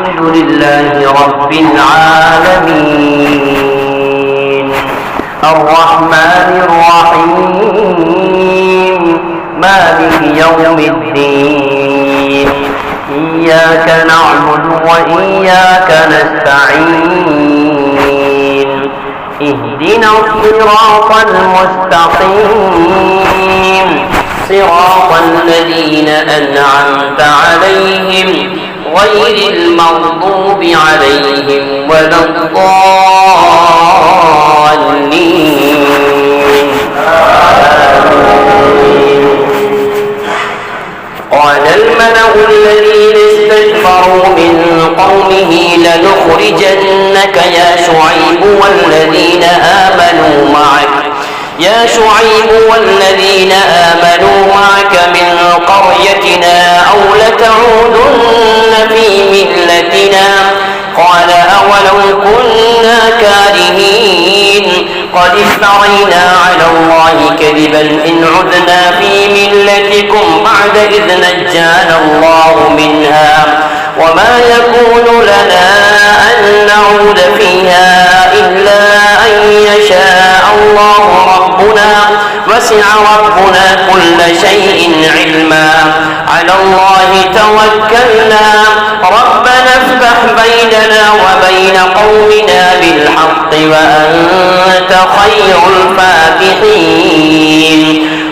الحمد لله رب العالمين الرحمن الرحيم مالك يوم الدين إياك نعبد وإياك نستعين اهدنا الصراط المستقيم صراط الذين أنعمت عليهم غير المغضوب عليهم ولا الضالين. قال الملأ الذين استكبروا من قومه لنخرجنك يا شعيب والذين آمنوا معك من قريتنا أو لتعودن في ملتنا قال أولو كنا كارهين قد افترينا على الله كذبا إن عدنا في ملتكم بعد إذ نجانا الله منها وما يكون لنا أن نعود فيها إلا أن يشاء الله ربنا وسع ربنا كل شيء علما على الله توكلنا ربنا افتح بيننا وبين قومنا بالحق وأنت خير الفاتحين.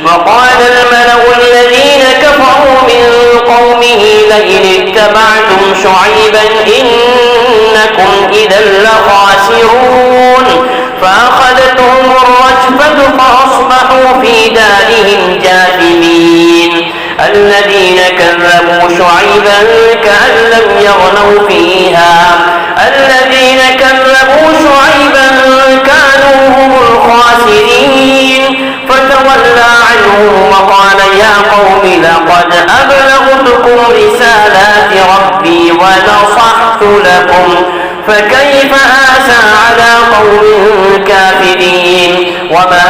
وقال الملأ الذين كفروا من قومه لئن اتبعتم شعيبا إنكم إذا لخاسرون فأخذتهم الرجفة فأصبحوا في دارهم جاثمين. الذين كذبوا شعيبا كأن لم يغنوا فيها الذين كذبوا شعيبا كانوا هم الخاسرين فتولى عنهم وقال يا قوم لقد أبلغتكم رسالات ربي ونصحت لكم فكيف آسى على قوم كافرين. وما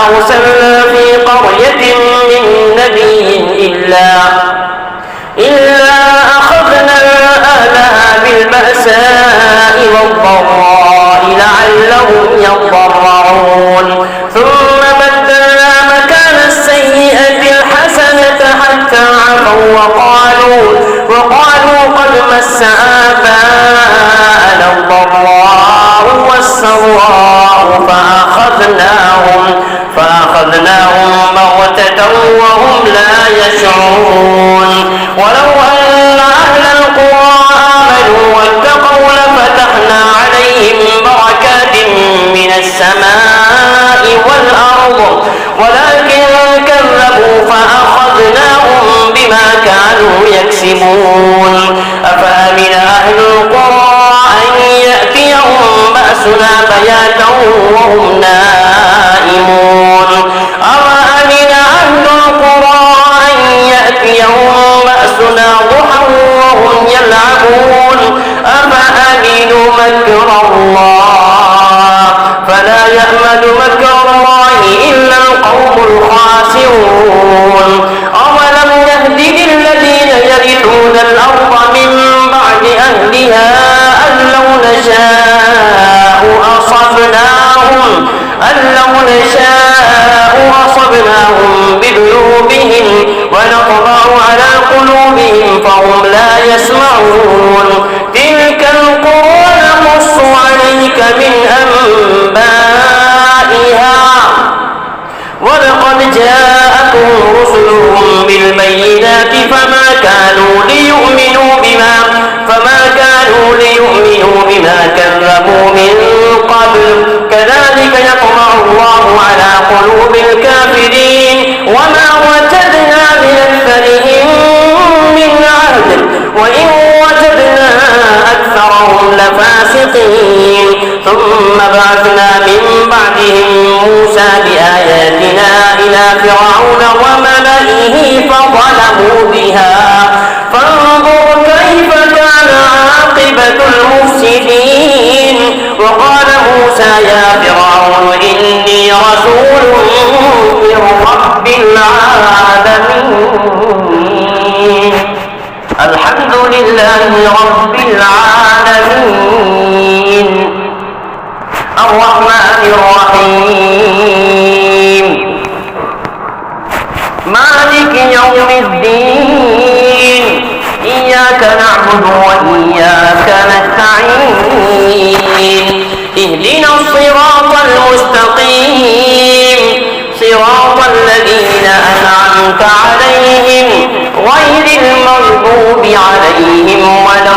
أرسلنا في قرية من نبي إلا أخذنا أهلها بالبأساء والضراء لعلهم يضرعون ثم بدلنا مكان السيئة الحسنة حتى عفوا وقالوا قد مس آباءنا الضراء والسراء فأخذناهم بغتة وهم لا يشعرون. ولو أن أهل القرى آمنوا واتقوا لفتحنا عليهم بركات من السماء والأرض ولكن كذبوا فأخذناهم بما كانوا يكسبون. أفأمن أهل القرى أن يأتيهم بأسنا بياتا وهم نائمون أفأمن أهل القرى أن يأتيهم بأسنا ضحى وهم يلعبون أفأمنوا مكر الله فلا يأمن مكر الله إلا القوم الخاسرون. أولم يهد للذين يرثون الأرض من بعد أهلها أن لو نشاء أصبناهم بذنوبهم ونطبع على قلوبهم فهم لا يسمعون. تلك القرى نقص عليك من أنبائها ولقد جاءتهم رسلهم بالبينات فما كانوا ليؤمنوا بما كذبوا من قبل كذلك يطبع الله على قلوب الكافرين وما وجدنا بأكثرهم من عهد وإن وجدنا أكثرهم لفاسقين. ثم بعثنا من بعدهم موسى بآياتنا إلى فرعون وملئه فظلموا بها فانظر كيف كان عاقبة المفسدين. وقال موسى يا فرعون إني رسول من رب العالمين. الحمد لله رب العالمين وإياك نستعين اهدنا الصراط المستقيم صراط الذين أنعمت عليهم غير المغضوب عليهم ولا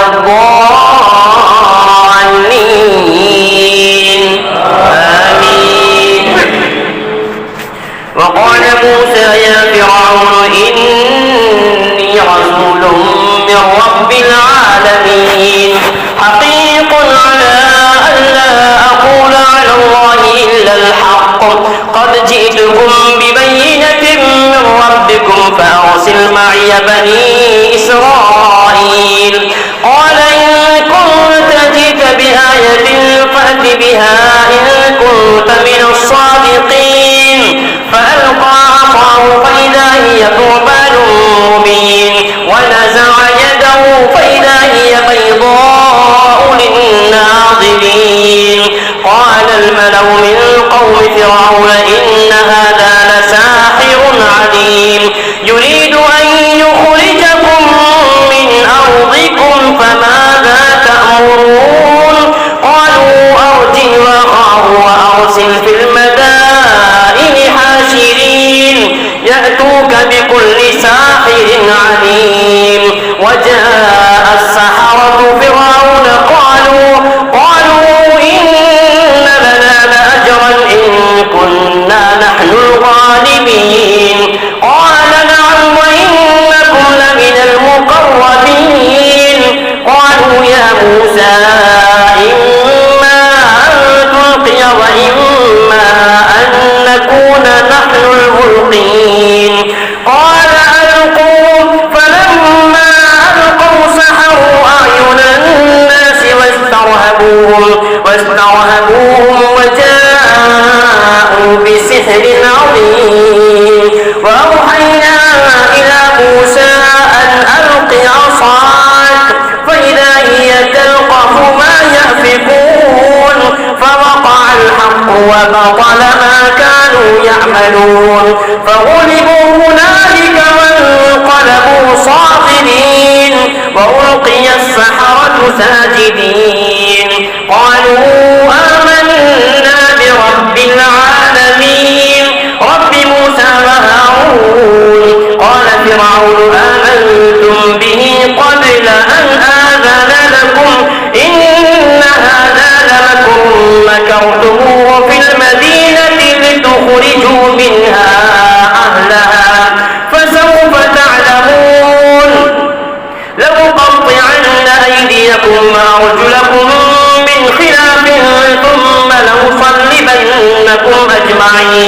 الضالين آمين. وقال موسى يا فرعون إني رسول من رب العالمين حقيق على ألا أقول على الله إلا الحق قد جئتكم ببينة من ربكم فأرسل معي بني إسرائيل قال إن كنت جئت بآية فأت بها إن كنت من الصادقين فألقى عصاه فإذا هي ثعبان مبين ونزع يده فإذا هي بيضاء للناظرين قال الملأ من قوم فرعون إن هذا لساحر عليم يريد أن يخرجكم من أرضكم فماذا تأمرون قالوا أرجه وأخاه وأرسل في المدائن حاشرين يأتوك بكل ساحر عليم وجاء السحرة فرعون قالوا إن لنا لأجرا إن كنا نحن الغالبين قال نعم وإنكم لمن المقربين قالوا يا موسى إما أن تلقي وإما أن نكون نحن الملقين قال ألقوا فلما ألقوا سحروا أعين الناس واسترهبوهم وجاءوا بسحر عظيم وأوحينا إلى موسى أن ألق عصاك فإذا هي تلقف ما يأفكون فوقع الحق وبطل ما كانوا يعملون فغلبوا هنالك وانقلبوا صاغرين وألقي السحرة ساجدين قالوا آمنا برب العالمين رب موسى وهارون قال فرعون آمنتم به قبل أن آذن لكم إن هذا لمكر مكرتموه في المدينة لتخرجوا منها أهلها فسوف تعلمون لأقطعن أيديكم وأرجلكم من خلاف ثم لأصلبنكم أجمعين